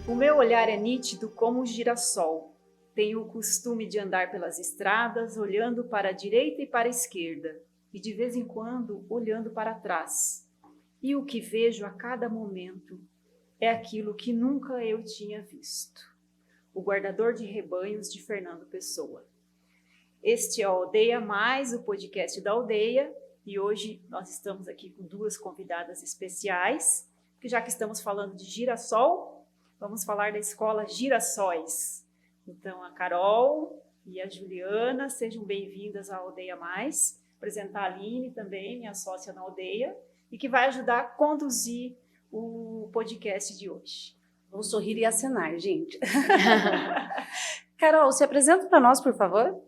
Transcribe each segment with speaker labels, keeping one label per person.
Speaker 1: O meu olhar é nítido como um girassol. Tenho o costume de andar pelas estradas, olhando para a direita e para a esquerda, e de vez em quando olhando para trás. E o que vejo a cada momento é aquilo que nunca eu tinha visto. O Guardador de Rebanhos, de Fernando Pessoa. Este é o Aldeia Mais, o podcast da Aldeia, e hoje nós estamos aqui com duas convidadas especiais, que já que estamos falando de girassol, vamos falar da escola Girassóis. Então, a Carol e a Juliana, sejam bem-vindas à Aldeia Mais. Apresentar a Aline também, minha sócia na Aldeia, e que vai ajudar a conduzir o podcast de hoje.
Speaker 2: Vamos sorrir e acenar, gente. Carol, se apresenta para nós, por favor.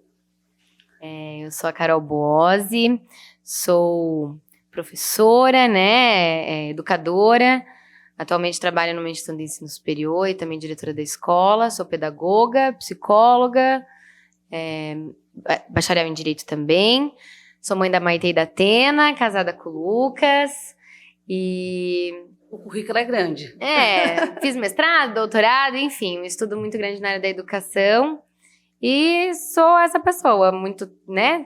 Speaker 3: Eu sou a Carol Boazzi, sou professora, educadora. Atualmente trabalho numa instituição de ensino superior e também diretora da escola. Sou pedagoga, psicóloga, bacharel em Direito também. Sou mãe da Maite e da Atena, casada com o Lucas. E
Speaker 2: o currículo é grande.
Speaker 3: Fiz mestrado, doutorado, enfim, um estudo muito grande na área da educação. E sou essa pessoa,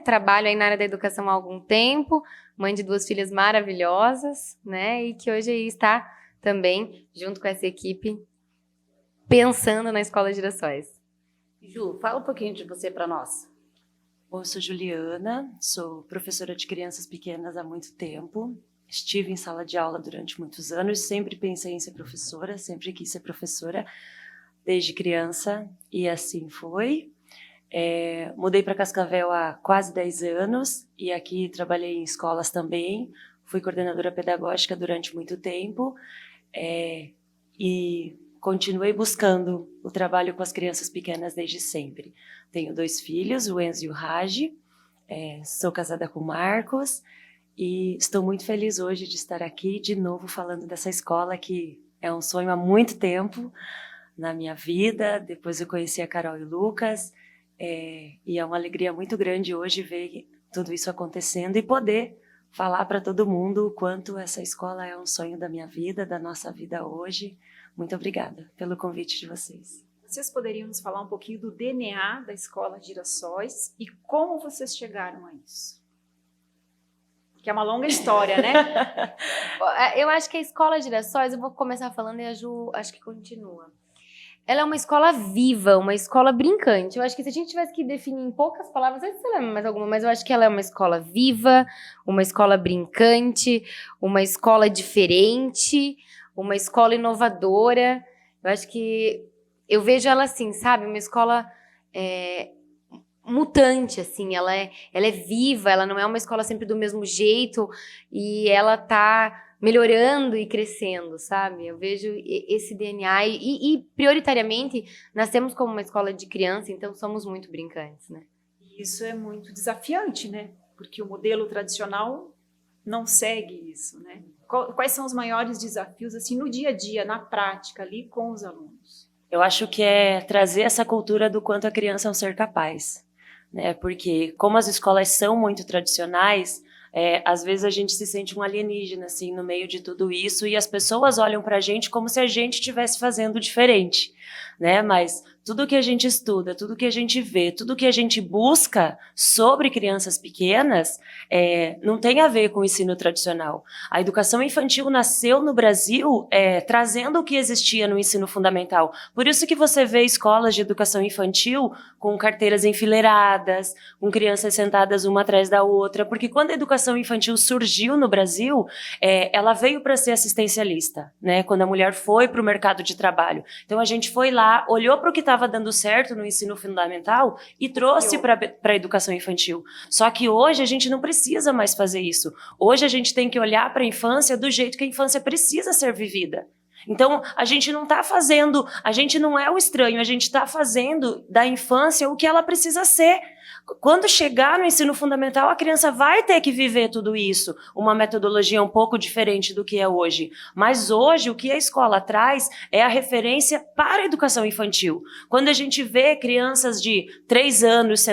Speaker 3: trabalho aí na área da educação há algum tempo, mãe de 2 filhas maravilhosas, e que hoje aí está também, junto com essa equipe, pensando na Escola Girassóis.
Speaker 2: Ju, fala um pouquinho de você para nós.
Speaker 4: Eu sou Juliana, sou professora de crianças pequenas há muito tempo. Estive em sala de aula durante muitos anos, sempre pensei em ser professora, sempre quis ser professora, desde criança, e assim foi. Mudei para Cascavel há quase 10 anos, e aqui trabalhei em escolas também, fui coordenadora pedagógica durante muito tempo, e continuei buscando o trabalho com as crianças pequenas desde sempre. Tenho 2 filhos, o Enzo e o Raji, sou casada com o Marcos, e estou muito feliz hoje de estar aqui de novo falando dessa escola que é um sonho há muito tempo na minha vida. Depois eu conheci a Carol e o Lucas, e é uma alegria muito grande hoje ver tudo isso acontecendo e poder falar para todo mundo o quanto essa escola é um sonho da minha vida, da nossa vida hoje. Muito obrigada pelo convite de vocês.
Speaker 1: Vocês poderiam nos falar um pouquinho do DNA da Escola Girassóis e como vocês chegaram a isso? Que é uma longa história, né?
Speaker 3: Eu acho que a Escola Girassóis, eu vou começar falando e a Ju acho que continua. Ela é uma escola viva, uma escola brincante. Eu acho que se a gente tivesse que definir em poucas palavras, não sei se você lembra mais alguma, mas eu acho que ela é uma escola viva, uma escola brincante, uma escola diferente, uma escola inovadora. Eu acho que eu vejo ela assim, sabe? Uma escola mutante, assim. Ela é viva, ela não é uma escola sempre do mesmo jeito e ela tá melhorando e crescendo, sabe? Eu vejo esse DNA e prioritariamente, nascemos como uma escola de criança, então somos muito brincantes, né?
Speaker 1: Isso é muito desafiante, né? Porque o modelo tradicional não segue isso, né? Quais são os maiores desafios, assim, no dia a dia, na prática, ali com os alunos?
Speaker 4: Eu acho que é trazer essa cultura do quanto a criança é um ser capaz, né? Porque como as escolas são muito tradicionais, às vezes a gente se sente um alienígena, assim, no meio de tudo isso, e as pessoas olham pra gente como se a gente estivesse fazendo diferente, né? Mas tudo que a gente estuda, tudo que a gente vê, tudo que a gente busca sobre crianças pequenas, não tem a ver com o ensino tradicional. A educação infantil nasceu no Brasil trazendo o que existia no ensino fundamental. Por isso que você vê escolas de educação infantil com carteiras enfileiradas, com crianças sentadas uma atrás da outra, porque quando a educação infantil surgiu no Brasil, ela veio para ser assistencialista, né? Quando a mulher foi para o mercado de trabalho. Então a gente foi lá, olhou para o que estava dando certo no ensino fundamental e trouxe para a educação infantil. Só que hoje a gente não precisa mais fazer isso. Hoje a gente tem que olhar para a infância do jeito que a infância precisa ser vivida. Então, a gente não está fazendo, a gente não é o estranho, a gente está fazendo da infância o que ela precisa ser. Quando chegar no ensino fundamental, a criança vai ter que viver tudo isso, uma metodologia um pouco diferente do que é hoje. Mas hoje, o que a escola traz é a referência para a educação infantil. Quando a gente vê crianças de 3 anos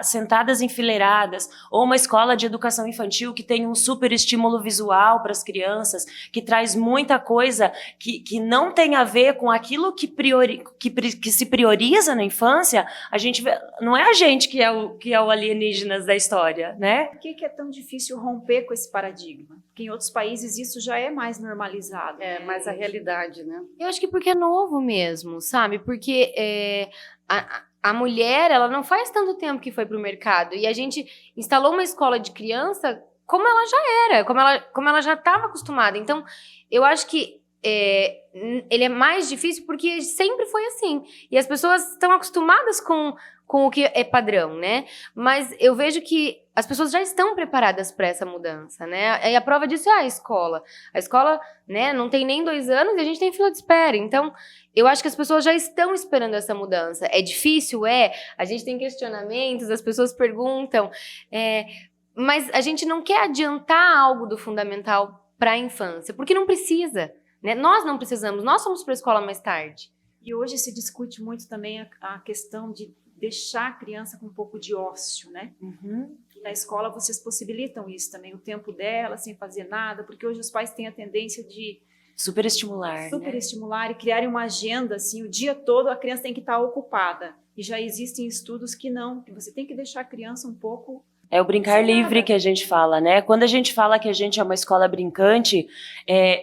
Speaker 4: sentadas enfileiradas, ou uma escola de educação infantil que tem um super estímulo visual para as crianças, que traz muita coisa que não tem a ver com aquilo que se prioriza na infância, a gente vê, não é a gente que é o alienígenas da história, né?
Speaker 1: Por que é tão difícil romper com esse paradigma? Porque em outros países isso já é mais normalizado.
Speaker 2: É,
Speaker 1: né?
Speaker 2: mais a realidade, né?
Speaker 3: Eu acho que porque é novo mesmo, sabe? Porque a mulher, ela não faz tanto tempo que foi pro mercado. E a gente instalou uma escola de criança como ela já era, como ela já estava acostumada. Então, eu acho que ele é mais difícil porque sempre foi assim. E as pessoas estão acostumadas com o que é padrão, né? Mas eu vejo que as pessoas já estão preparadas para essa mudança, né? E a prova disso é a escola. A escola, né, não tem nem 2 anos e a gente tem fila de espera. Então, eu acho que as pessoas já estão esperando essa mudança. É difícil? A gente tem questionamentos, as pessoas perguntam. Mas a gente não quer adiantar algo do fundamental para a infância, porque não precisa, né? Nós não precisamos, nós somos para a escola mais tarde.
Speaker 1: E hoje se discute muito também a questão de deixar a criança com um pouco de ócio, né?
Speaker 4: Uhum.
Speaker 1: E na escola vocês possibilitam isso também, o tempo dela, sem fazer nada, porque hoje os pais têm a tendência de superestimular e criarem uma agenda, assim, o dia todo a criança tem que estar ocupada. E já existem estudos que não, que você tem que deixar a criança um pouco...
Speaker 4: É o brincar livre que a gente fala, né? Quando a gente fala que a gente é uma escola brincante,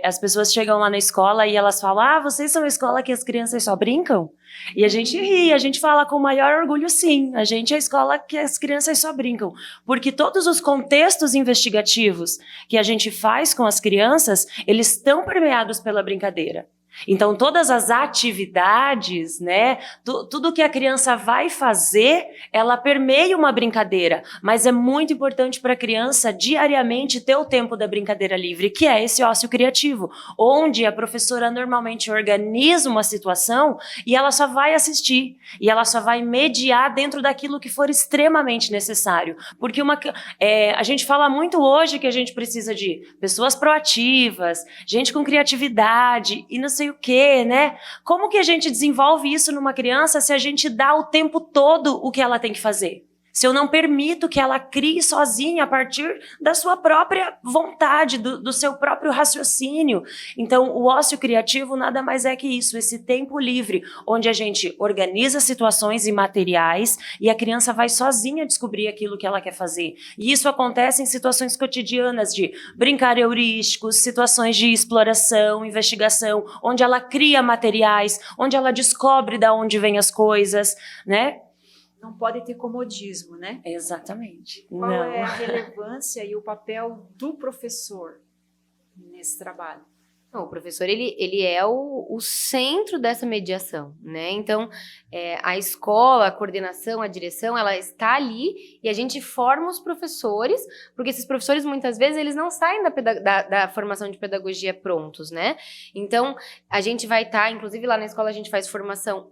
Speaker 4: as pessoas chegam lá na escola e elas falam, vocês são a escola que as crianças só brincam? E a gente ri, a gente fala com o maior orgulho, sim, a gente é a escola que as crianças só brincam. Porque todos os contextos investigativos que a gente faz com as crianças, eles estão permeados pela brincadeira. Então, todas as atividades, né, tudo que a criança vai fazer, ela permeia uma brincadeira, mas é muito importante para a criança diariamente ter o tempo da brincadeira livre, que é esse ócio criativo, onde a professora normalmente organiza uma situação e ela só vai assistir, e ela só vai mediar dentro daquilo que for extremamente necessário, porque a gente fala muito hoje que a gente precisa de pessoas proativas, gente com criatividade, e não sei o quê, né? Como que a gente desenvolve isso numa criança se a gente dá o tempo todo o que ela tem que fazer? Se eu não permito que ela crie sozinha a partir da sua própria vontade, do seu próprio raciocínio. Então, o ócio criativo nada mais é que isso, esse tempo livre, onde a gente organiza situações e materiais e a criança vai sozinha descobrir aquilo que ela quer fazer. E isso acontece em situações cotidianas de brincar heurísticos, situações de exploração, investigação, onde ela cria materiais, onde ela descobre de onde vêm as coisas, né?
Speaker 1: Não pode ter comodismo, né?
Speaker 4: Exatamente.
Speaker 1: Qual é a relevância e o papel do professor nesse trabalho?
Speaker 3: Não, o professor, ele é o centro dessa mediação, né? Então, a escola, a coordenação, a direção, ela está ali e a gente forma os professores, porque esses professores, muitas vezes, eles não saem da formação de pedagogia prontos, né? Então, a gente vai estar, inclusive lá na escola a gente faz formação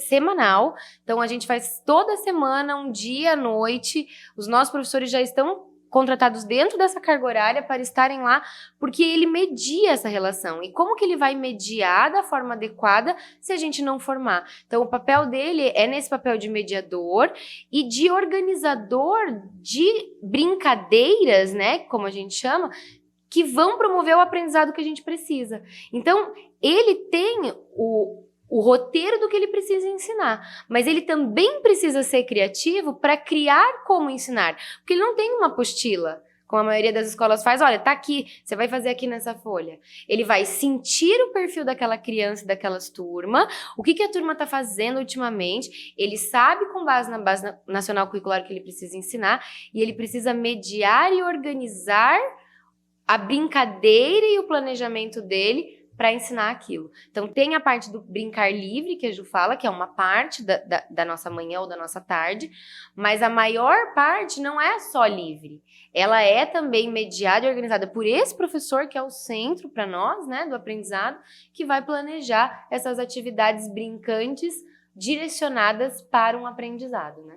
Speaker 3: semanal, então a gente faz toda semana, um dia à noite, os nossos professores já estão contratados dentro dessa carga horária para estarem lá, porque ele media essa relação. E como que ele vai mediar da forma adequada se a gente não formar? Então, o papel dele é nesse papel de mediador e de organizador de brincadeiras, né, como a gente chama, que vão promover o aprendizado que a gente precisa. Então, ele tem o roteiro do que ele precisa ensinar, mas ele também precisa ser criativo para criar como ensinar, porque ele não tem uma apostila, como a maioria das escolas faz, olha, tá aqui, você vai fazer aqui nessa folha. Ele vai sentir o perfil daquela criança e daquelas turmas, o que a turma tá fazendo ultimamente, ele sabe com base na base nacional curricular que ele precisa ensinar, e ele precisa mediar e organizar a brincadeira e o planejamento dele para ensinar aquilo. Então, tem a parte do brincar livre, que a Ju fala, que é uma parte da nossa manhã ou da nossa tarde, mas a maior parte não é só livre. Ela é também mediada e organizada por esse professor, que é o centro para nós, né, do aprendizado, que vai planejar essas atividades brincantes direcionadas para um aprendizado, né?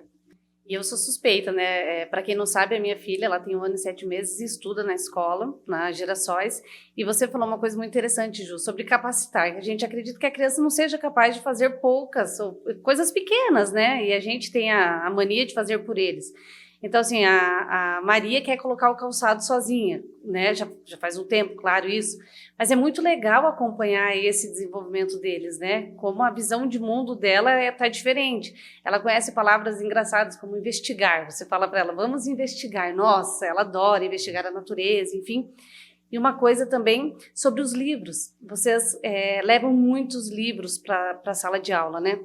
Speaker 2: E eu sou suspeita, né? Para quem não sabe, a minha filha, ela tem 1 ano e 7 meses e estuda na escola, na Girassóis. E você falou uma coisa muito interessante, Ju, sobre capacitar. A gente acredita que a criança não seja capaz de fazer poucas, ou coisas pequenas, né? E a gente tem a mania de fazer por eles. Então, assim, a Maria quer colocar o calçado sozinha, né? Já faz um tempo, claro, isso. Mas é muito legal acompanhar esse desenvolvimento deles, né? Como a visão de mundo dela tá diferente. Ela conhece palavras engraçadas como investigar. Você fala para ela, vamos investigar. Nossa, ela adora investigar a natureza, enfim. E uma coisa também sobre os livros. Vocês levam muitos livros para a sala de aula, né?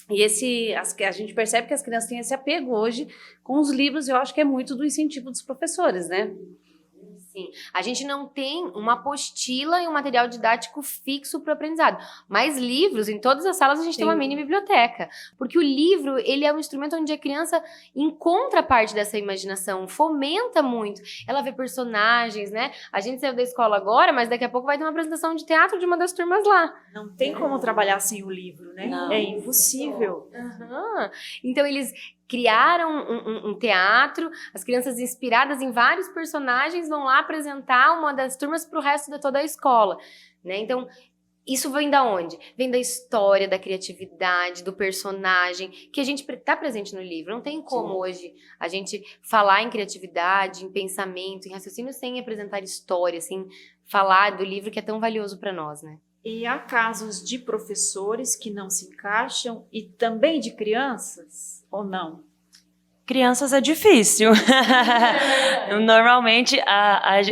Speaker 2: E a gente percebe que as crianças têm esse apego hoje com os livros, e eu acho que é muito do incentivo dos professores, né?
Speaker 3: Sim, a gente não tem uma apostila e um material didático fixo para o aprendizado, mas livros, em todas as salas a gente tem uma mini biblioteca, porque o livro, ele é um instrumento onde a criança encontra parte dessa imaginação, fomenta muito, ela vê personagens, né? A gente saiu da escola agora, mas daqui a pouco vai ter uma apresentação de teatro de uma das turmas lá.
Speaker 1: Não tem como trabalhar sem o livro, né?
Speaker 4: Não.
Speaker 1: É impossível.
Speaker 3: Uhum. Então eles criaram um teatro, as crianças inspiradas em vários personagens vão lá apresentar uma das turmas para o resto de toda a escola, né? Então, isso vem da onde? Vem da história, da criatividade, do personagem, que a gente está presente no livro. Não tem como hoje a gente falar em criatividade, em pensamento, em raciocínio, sem apresentar história, sem falar do livro que é tão valioso para nós, né?
Speaker 1: E há casos de professores que não se encaixam e também de crianças, ou não?
Speaker 4: Crianças é difícil. Normalmente,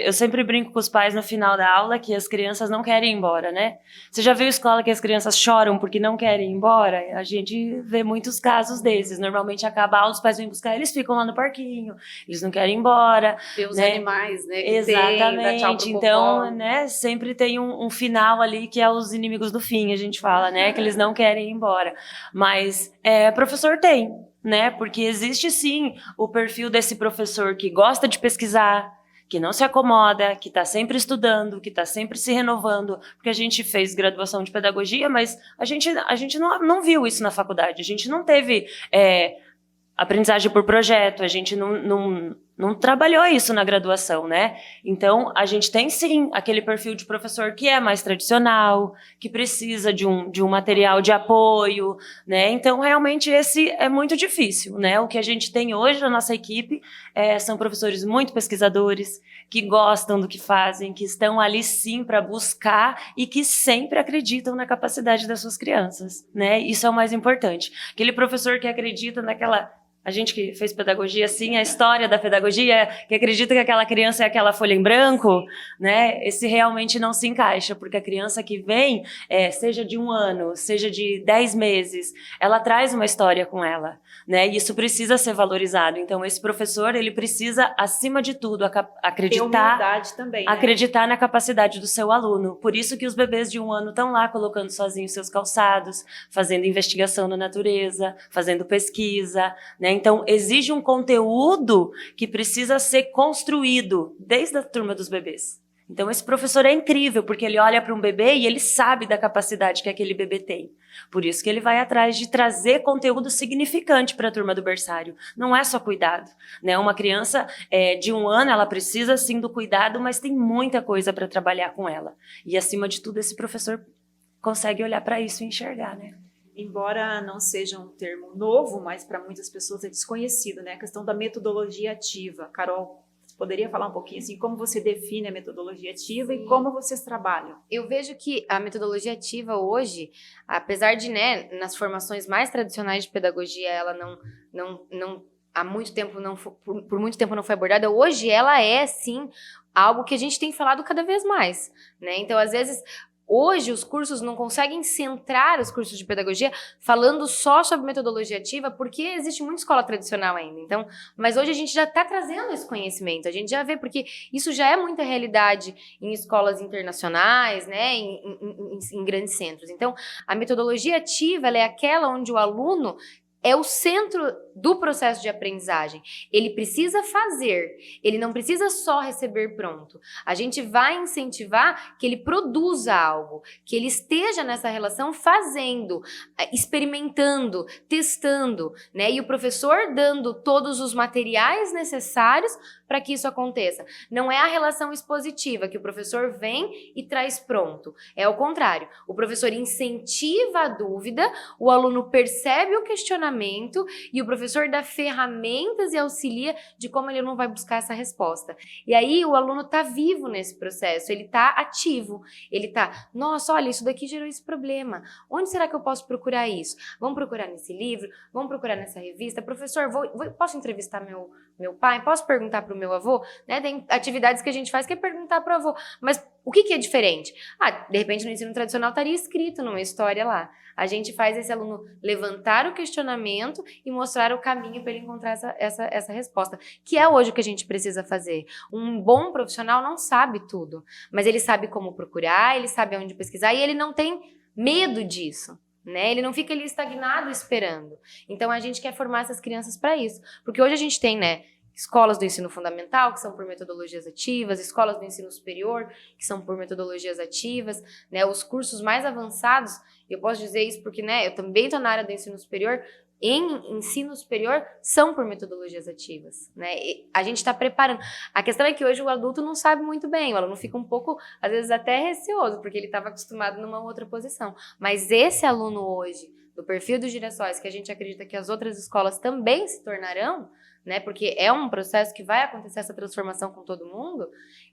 Speaker 4: eu sempre brinco com os pais no final da aula que as crianças não querem ir embora, né? Você já viu escola que as crianças choram porque não querem ir embora? A gente vê muitos casos desses. Normalmente acaba a aula, os pais vêm buscar, eles ficam lá no parquinho, eles não querem ir embora.
Speaker 2: Ver os
Speaker 4: né?
Speaker 2: animais, né? Que
Speaker 4: Exatamente.
Speaker 2: Tem, dá tchau pro
Speaker 4: Então,
Speaker 2: popó.
Speaker 4: né, sempre tem um final ali que é os inimigos do fim, a gente fala, né? Que eles não querem ir embora. Mas professor tem. Né? Porque existe sim o perfil desse professor que gosta de pesquisar, que não se acomoda, que está sempre estudando, que está sempre se renovando, porque a gente fez graduação de pedagogia, mas a gente não viu isso na faculdade, a gente não teve aprendizagem por projeto, a gente não trabalhou isso na graduação, né? Então, a gente tem sim aquele perfil de professor que é mais tradicional, que precisa de um material de apoio, né? Então, realmente, esse é muito difícil, né? O que a gente tem hoje na nossa equipe são professores muito pesquisadores, que gostam do que fazem, que estão ali sim para buscar e que sempre acreditam na capacidade das suas crianças, né? Isso é o mais importante. Aquele professor que acredita naquela... A gente que fez pedagogia, assim, a história da pedagogia, que acredita que aquela criança é aquela folha em branco, né? Esse realmente não se encaixa, porque a criança que vem, seja de 1 ano, seja de 10 meses, ela traz uma história com ela, né? E isso precisa ser valorizado. Então, esse professor, ele precisa, acima de tudo, acreditar...
Speaker 1: Ter humildade também, né?
Speaker 4: Acreditar na capacidade do seu aluno. Por isso que os bebês de 1 ano estão lá colocando sozinhos seus calçados, fazendo investigação na natureza, fazendo pesquisa, né? Então, exige um conteúdo que precisa ser construído desde a turma dos bebês. Então, esse professor é incrível, porque ele olha para um bebê e ele sabe da capacidade que aquele bebê tem. Por isso que ele vai atrás de trazer conteúdo significante para a turma do berçário. Não é só cuidado, né? Uma criança de 1 ano, ela precisa sim do cuidado, mas tem muita coisa para trabalhar com ela. E, acima de tudo, esse professor consegue olhar para isso e enxergar, né?
Speaker 1: Embora não seja um termo novo, mas para muitas pessoas é desconhecido, né? A questão da metodologia ativa. Carol, você poderia falar um pouquinho assim, como você define a metodologia ativa e como vocês trabalham?
Speaker 3: Eu vejo que a metodologia ativa hoje, apesar de, né, nas formações mais tradicionais de pedagogia, ela não há muito tempo por muito tempo não foi abordada, hoje ela é, sim, algo que a gente tem falado cada vez mais, né? Então, às vezes... Hoje, os cursos não conseguem centrar os cursos de pedagogia falando só sobre metodologia ativa, porque existe muita escola tradicional ainda. Então, mas hoje a gente já está trazendo esse conhecimento, a gente já vê, porque isso já é muita realidade em escolas internacionais, né, em grandes centros. Então, a metodologia ativa, ela é aquela onde o aluno é o centro do processo de aprendizagem. Ele precisa fazer, ele não precisa só receber pronto. A gente vai incentivar que ele produza algo, que ele esteja nessa relação fazendo, experimentando, testando, né? E o professor dando todos os materiais necessários para que isso aconteça. Não é a relação expositiva, que o professor vem e traz pronto. É o contrário. O professor incentiva a dúvida, o aluno percebe o questionamento e o professor dá ferramentas e auxilia de como ele não vai buscar essa resposta. E aí o aluno está vivo nesse processo, ele está ativo, ele está, nossa, olha, isso daqui gerou esse problema. Onde será que eu posso procurar isso? Vamos procurar nesse livro? Vamos procurar nessa revista? Professor, posso entrevistar meu pai? Posso perguntar para o meu avô? Né? Tem atividades que a gente faz que é perguntar para o avô. Mas o que é diferente? De repente no ensino tradicional estaria escrito numa história lá. A gente faz esse aluno levantar o questionamento e mostrar o caminho para ele encontrar essa resposta, que é hoje o que a gente precisa fazer. Um bom profissional não sabe tudo, mas ele sabe como procurar, ele sabe onde pesquisar e ele não tem medo disso. Né? Ele não fica ali estagnado esperando. Então a gente quer formar essas crianças para isso. Porque hoje a gente tem, né, escolas do ensino fundamental, que são por metodologias ativas, escolas do ensino superior, que são por metodologias ativas, né, os cursos mais avançados, eu posso dizer isso porque, né, eu também estou na área do ensino superior, em ensino superior são por metodologias ativas, né? E a gente está preparando. A questão é que hoje o adulto não sabe muito bem, o aluno fica um pouco, às vezes até receoso, porque ele estava acostumado numa outra posição. Mas esse aluno hoje, do perfil dos Girassóis, que a gente acredita que as outras escolas também se tornarão, né? Porque é um processo que vai acontecer essa transformação com todo mundo,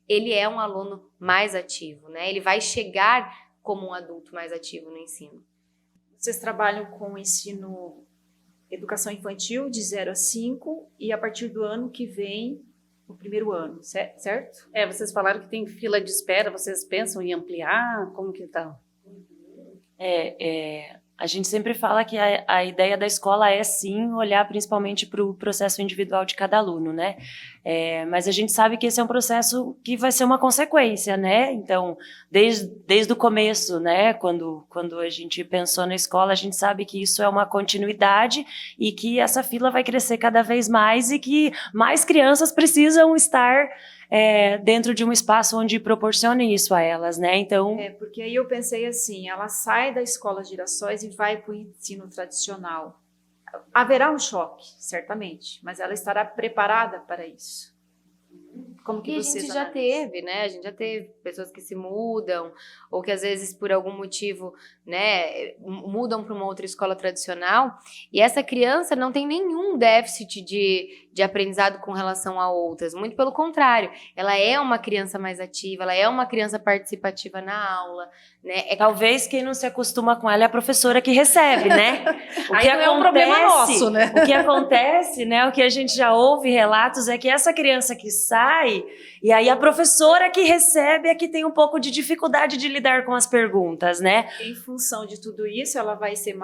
Speaker 3: ele é um aluno mais ativo, né? Ele vai chegar como um adulto mais ativo no ensino.
Speaker 1: Vocês trabalham com o ensino educação infantil de 0 a 5 e a partir do ano que vem, o primeiro ano, certo?
Speaker 2: Vocês falaram que tem fila de espera, vocês pensam em ampliar? Como que tá?
Speaker 4: A gente sempre fala que a ideia da escola é, sim, olhar principalmente para o processo individual de cada aluno, né? Mas a gente sabe que esse é um processo que vai ser uma consequência, né? Então, desde o começo, né? Quando a gente pensou na escola, a gente sabe que isso é uma continuidade e que essa fila vai crescer cada vez mais e que mais crianças precisam estar dentro de um espaço onde proporcione isso a elas, né? Então...
Speaker 1: porque aí eu pensei assim, ela sai da escola Girassóis e vai para o ensino tradicional. Haverá um choque, certamente, mas ela estará preparada para isso. Como que vocês
Speaker 3: a gente já teve, né? A gente já teve pessoas que se mudam, ou que às vezes por algum motivo, né, mudam para uma outra escola tradicional, e essa criança não tem nenhum déficit de aprendizado com relação a outras, muito pelo contrário, ela é uma criança mais ativa, ela é uma criança participativa na aula, né?
Speaker 4: Talvez quem não se acostuma com ela é a professora que recebe, né?
Speaker 2: O que é um problema nosso, né?
Speaker 4: O que acontece, né? O que a gente já ouve relatos é que essa criança que sai, e aí a professora que recebe é que tem um pouco de dificuldade de lidar com as perguntas, né?
Speaker 1: Em função de tudo isso, ela vai ser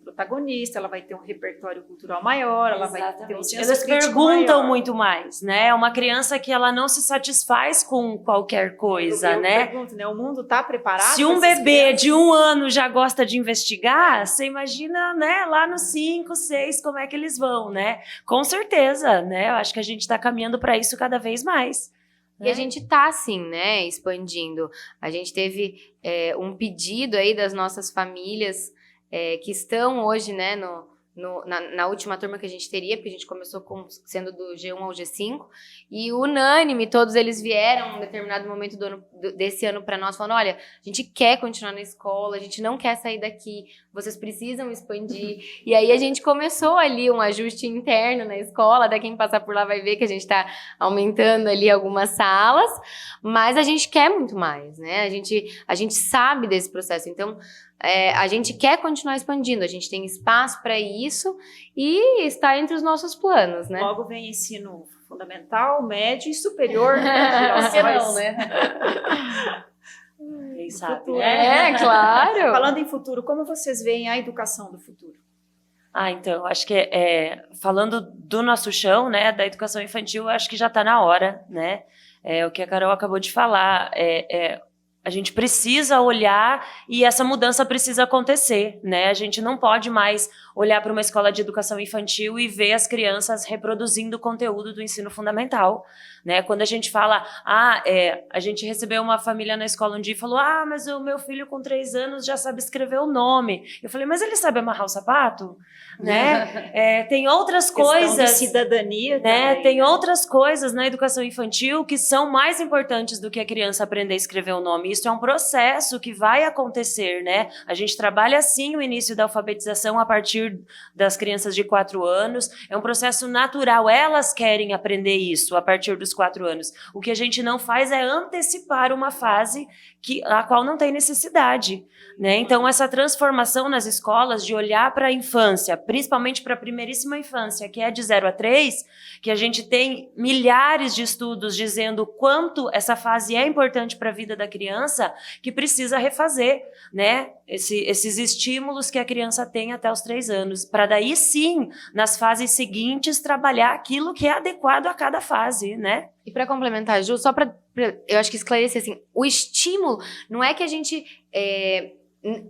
Speaker 1: protagonista, ela vai ter um repertório cultural maior, ela vai ter um senso
Speaker 4: Elas
Speaker 1: crítico
Speaker 4: perguntam
Speaker 1: maior.
Speaker 4: muito mais, né? É uma criança que ela não se satisfaz com qualquer coisa,
Speaker 1: eu
Speaker 4: né?
Speaker 1: pergunto, né? O mundo está preparado?
Speaker 4: Se um bebê de 1 ano já gosta de investigar, você imagina, né, lá nos 5, 6, como é que eles vão, né? Com certeza, né? Eu acho que a gente está caminhando para isso cada vez mais.
Speaker 3: E a gente tá, assim, né, expandindo. A gente teve um pedido aí das nossas famílias que estão hoje, né, na última turma que a gente teria, porque a gente começou sendo do G1 ao G5, e unânime, todos eles vieram em um determinado momento desse ano para nós, falando, olha, a gente quer continuar na escola, a gente não quer sair daqui, vocês precisam expandir. E aí a gente começou ali um ajuste interno na escola, até quem passar por lá vai ver que a gente está aumentando ali algumas salas, mas a gente quer muito mais, né? A gente sabe desse processo, então a gente quer continuar expandindo, a gente tem espaço para isso e está entre os nossos planos, né?
Speaker 1: Logo vem ensino fundamental, médio e superior.
Speaker 2: Por que não, né?
Speaker 4: Quem sabe,
Speaker 1: Futuro.
Speaker 4: né?
Speaker 3: Claro!
Speaker 1: Falando em futuro, como vocês veem a educação do futuro?
Speaker 4: Então, acho que falando do nosso chão, né, da educação infantil, acho que já está na hora, né? O que a Carol acabou de falar, A gente precisa olhar e essa mudança precisa acontecer, né? A gente não pode mais olhar para uma escola de educação infantil e ver as crianças reproduzindo o conteúdo do ensino fundamental, né? Quando a gente fala, a gente recebeu uma família na escola um dia e falou, mas o meu filho com 3 anos já sabe escrever o nome. Eu falei, mas ele sabe amarrar o sapato? Né? Tem outras coisas...
Speaker 1: de cidadania
Speaker 4: né?
Speaker 1: também,
Speaker 4: Tem
Speaker 1: né?
Speaker 4: outras coisas na educação infantil que são mais importantes do que a criança aprender a escrever o nome. Isso é um processo que vai acontecer, né? A gente trabalha sim o início da alfabetização a partir das crianças de 4 anos. É um processo natural. Elas querem aprender isso a partir dos 4 anos. O que a gente não faz é antecipar uma fase a qual não tem necessidade, né? Então, essa transformação nas escolas de olhar para a infância, principalmente para a primeiríssima infância, que é de 0 a 3, que a gente tem milhares de estudos dizendo quanto essa fase é importante para a vida da criança, que precisa refazer, né? Esses estímulos que a criança tem até os 3 anos, para daí sim, nas fases seguintes, trabalhar aquilo que é adequado a cada fase, né?
Speaker 3: E para complementar, Ju, só para eu acho que esclarecer assim, o estímulo não é que a gente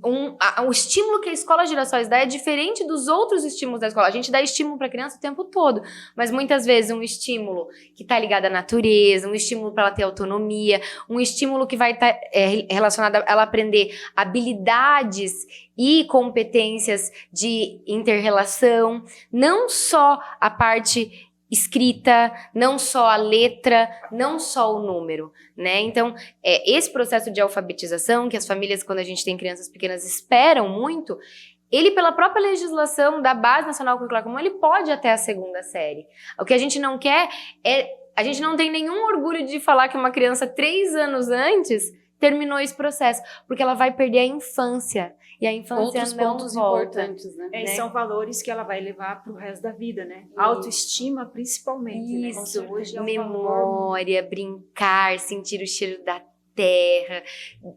Speaker 3: o estímulo que a Escola Girassóis dá é diferente dos outros estímulos da escola. A gente dá estímulo para a criança o tempo todo, mas muitas vezes um estímulo que está ligado à natureza, um estímulo para ela ter autonomia, um estímulo que vai estar relacionado a ela aprender habilidades e competências de inter-relação, não só a parte escrita, não só a letra, não só o número, né? Então, esse processo de alfabetização, que as famílias, quando a gente tem crianças pequenas, esperam muito, ele, pela própria legislação da Base Nacional Curricular Comum, ele pode até a 2ª série. O que a gente não quer a gente não tem nenhum orgulho de falar que uma criança 3 anos antes terminou esse processo, porque ela vai perder a infância. E a infância
Speaker 2: Outros
Speaker 3: não
Speaker 2: pontos
Speaker 3: volta.
Speaker 2: importantes, né?
Speaker 1: E são valores que ela vai levar para o resto da vida, né? Autoestima, principalmente.
Speaker 3: Isso,
Speaker 1: né? Hoje é um valor...
Speaker 3: memória, brincar, sentir o cheiro da terra,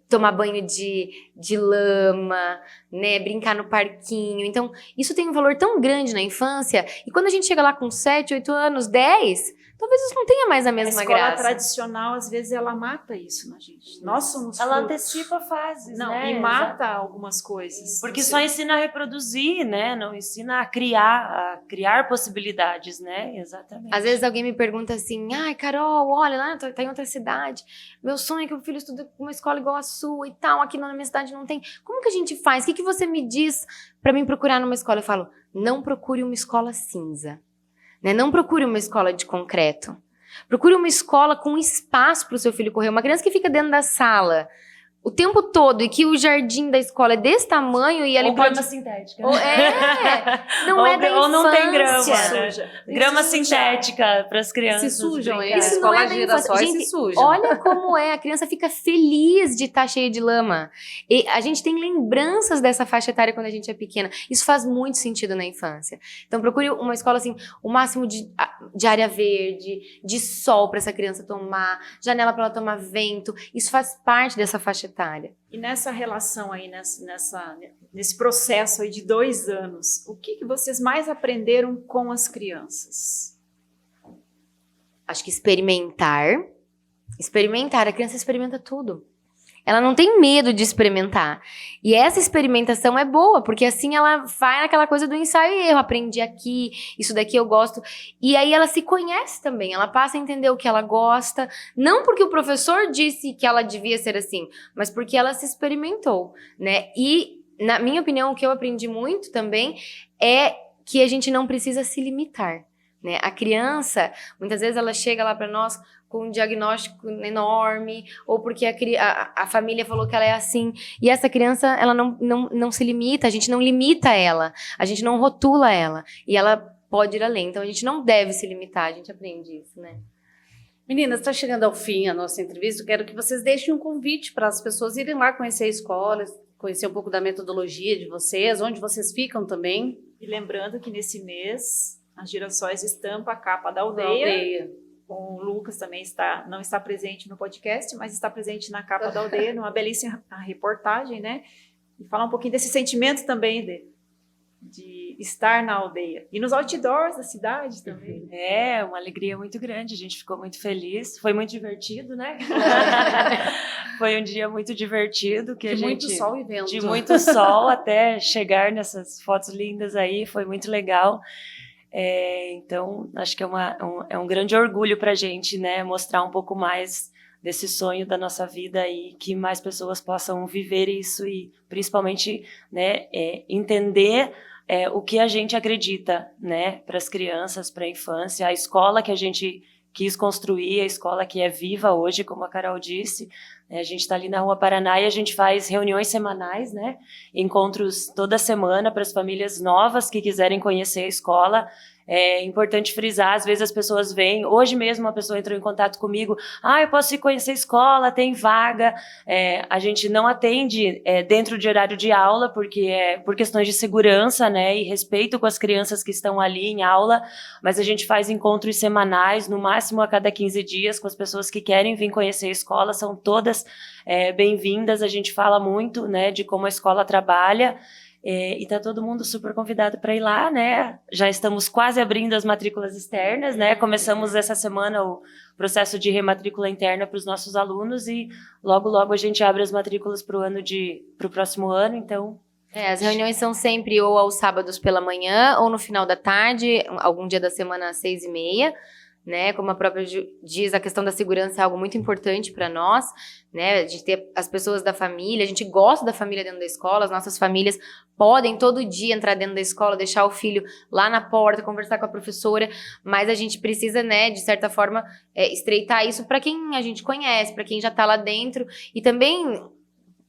Speaker 3: tomar banho de lama, né, brincar no parquinho. Então, isso tem um valor tão grande na infância, e quando a gente chega lá com 7, 8 anos, 10, talvez isso não tenha mais a mesma
Speaker 1: A escola
Speaker 3: graça.
Speaker 1: tradicional, às vezes, ela mata isso na gente. Nós somos
Speaker 4: Ela
Speaker 1: frutos.
Speaker 4: antecipa fases,
Speaker 1: Não,
Speaker 4: né?
Speaker 1: e mata algumas coisas.
Speaker 4: Porque só ensina a reproduzir, né? Não ensina a criar possibilidades, né? Exatamente.
Speaker 3: Às vezes alguém me pergunta assim, ai, Carol, olha, lá tá em outra cidade, meu sonho é que o filho estude com uma escola igual a sua e tal, aqui na minha cidade não tem. Como que a gente faz? O que você me diz pra mim procurar numa escola? Eu falo, não procure uma escola cinza, né? Não procure uma escola de concreto. Procure uma escola com espaço para o seu filho correr. Uma criança que fica dentro da sala o tempo todo e que o jardim da escola é desse tamanho e ali
Speaker 4: grama
Speaker 3: pode...
Speaker 4: sintética.
Speaker 3: Não é da infância.
Speaker 4: Ou não tem grama, né?
Speaker 1: Suja.
Speaker 4: Grama
Speaker 1: Se suja.
Speaker 4: sintética para as crianças.
Speaker 2: Se sujam, hein?
Speaker 4: brincarem.
Speaker 3: Isso
Speaker 2: A
Speaker 3: não é
Speaker 2: escola
Speaker 3: da
Speaker 2: Girassóis
Speaker 3: infância.
Speaker 2: se
Speaker 3: Gente,
Speaker 2: suja.
Speaker 3: olha como é. A criança fica feliz de estar cheia de lama. E a gente tem lembranças dessa faixa etária quando a gente é pequena. Isso faz muito sentido na infância. Então procure uma escola assim, o máximo de área verde, de sol para essa criança tomar, janela para ela tomar vento. Isso faz parte dessa faixa etária.
Speaker 1: E nessa relação aí, nesse processo aí de 2 anos, o que vocês mais aprenderam com as crianças?
Speaker 3: Acho que experimentar. A criança experimenta tudo. Ela não tem medo de experimentar. E essa experimentação é boa, porque assim ela vai naquela coisa do ensaio e erro. Aprendi aqui, isso daqui eu gosto. E aí ela se conhece também, ela passa a entender o que ela gosta. Não porque o professor disse que ela devia ser assim, mas porque ela se experimentou, né? E, na minha opinião, o que eu aprendi muito também é que a gente não precisa se limitar, né? A criança, muitas vezes ela chega lá para nós com um diagnóstico enorme, ou porque a família falou que ela é assim, e essa criança, ela não se limita, a gente não limita ela, a gente não rotula ela, e ela pode ir além, então a gente não deve se limitar, a gente aprende isso, né?
Speaker 2: Meninas, está chegando ao fim a nossa entrevista, eu quero que vocês deixem um convite para as pessoas irem lá conhecer a escola, conhecer um pouco da metodologia de vocês, onde vocês ficam também.
Speaker 1: E lembrando que nesse mês, a Girassóis estampa a capa da aldeia. O Lucas também não está presente no podcast, mas está presente na capa da aldeia, numa belíssima reportagem, né? E falar um pouquinho desse sentimento também, de estar na aldeia. E nos outdoors da cidade também.
Speaker 4: É, uma alegria muito grande, a gente ficou muito feliz, foi muito divertido, né? Foi um dia muito divertido, que a
Speaker 2: De
Speaker 4: gente...
Speaker 2: muito sol e vento.
Speaker 4: De muito sol até chegar nessas fotos lindas aí, foi muito legal. Então, acho que é um grande orgulho para a gente, né? Mostrar um pouco mais desse sonho da nossa vida e que mais pessoas possam viver isso e, principalmente, né, entender o que a gente acredita, né? Para as crianças, para a infância, a escola que a gente quis construir, a escola que é viva hoje, como a Carol disse. A gente está ali na Rua Paraná e a gente faz reuniões semanais, né? Encontros toda semana para as famílias novas que quiserem conhecer a escola. É importante frisar, às vezes as pessoas vêm, hoje mesmo uma pessoa entrou em contato comigo, eu posso ir conhecer a escola, tem vaga. A gente não atende dentro de horário de aula, porque por questões de segurança, né, e respeito com as crianças que estão ali em aula, mas a gente faz encontros semanais, no máximo a cada 15 dias, com as pessoas que querem vir conhecer a escola, são todas bem-vindas. A gente fala muito, né, de como a escola trabalha. E está todo mundo super convidado para ir lá, né? Já estamos quase abrindo as matrículas externas, né? Começamos essa semana o processo de rematrícula interna para os nossos alunos e logo, logo a gente abre as matrículas para o próximo ano, então...
Speaker 3: As reuniões são sempre ou aos sábados pela manhã ou no final da tarde, algum dia da semana às 6h30, né? Como a própria diz, a questão da segurança é algo muito importante para nós, né? A gente ter as pessoas da família, a gente gosta da família dentro da escola, as nossas famílias podem todo dia entrar dentro da escola, deixar o filho lá na porta, conversar com a professora, mas a gente precisa, né, de certa forma, estreitar isso para quem a gente conhece, para quem já está lá dentro e também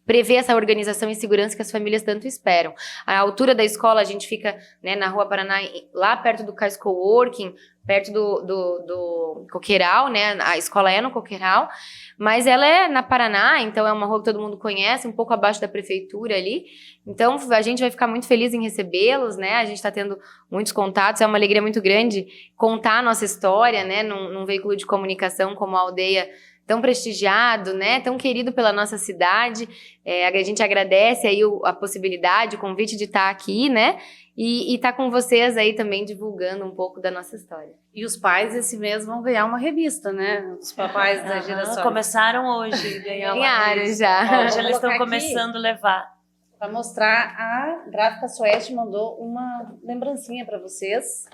Speaker 3: prever essa organização e segurança que as famílias tanto esperam. A altura da escola, a gente fica, né, na Rua Paraná, lá perto do Cais Coworking, perto do Coqueiral, né? A escola é no Coqueiral, mas ela é na Paraná, então é uma rua que todo mundo conhece, um pouco abaixo da prefeitura ali. Então a gente vai ficar muito feliz em recebê-los, né? A gente está tendo muitos contatos, é uma alegria muito grande contar a nossa história, né? Num veículo de comunicação como a Aldeia, tão prestigiado, né? Tão querido pela nossa cidade. A gente agradece aí a possibilidade, o convite de estar aqui, né? E estar com vocês aí também divulgando um pouco da nossa história.
Speaker 2: E os pais esse mês vão ganhar uma revista, né? Os papais da geração.
Speaker 4: Começaram hoje a ganhar uma
Speaker 3: Ganharam
Speaker 4: revista.
Speaker 3: já.
Speaker 4: Hoje eles estão
Speaker 2: Vou colocar
Speaker 4: começando a levar.
Speaker 2: Para mostrar, a Gráfica Sueste mandou uma lembrancinha para vocês,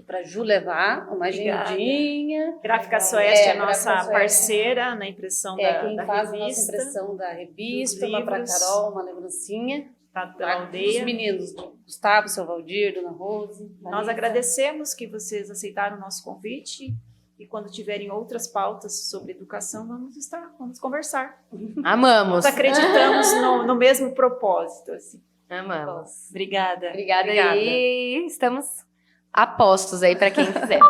Speaker 2: para Ju levar, uma
Speaker 4: Obrigada.
Speaker 2: agendinha.
Speaker 1: Gráfica Sueste é
Speaker 2: Gráfica
Speaker 1: nossa
Speaker 2: Sueste.
Speaker 1: parceira na impressão
Speaker 2: Quem
Speaker 1: da
Speaker 2: faz a nossa
Speaker 1: revista,
Speaker 2: impressão da revista,
Speaker 1: dos
Speaker 2: uma para
Speaker 1: livros.
Speaker 2: Carol, uma lembrancinha.
Speaker 1: da
Speaker 2: Para os
Speaker 1: aldeia.
Speaker 2: meninos, do Gustavo, seu Valdir, Dona Rose.
Speaker 1: Nós
Speaker 2: Vanessa.
Speaker 1: agradecemos que vocês aceitaram o nosso convite e quando tiverem outras pautas sobre educação, vamos conversar.
Speaker 3: Amamos.
Speaker 1: Nós acreditamos no mesmo propósito, assim.
Speaker 3: Amamos.
Speaker 4: Obrigada.
Speaker 3: Obrigada
Speaker 2: Obrigada.
Speaker 3: aí. Estamos a postos aí para quem quiser.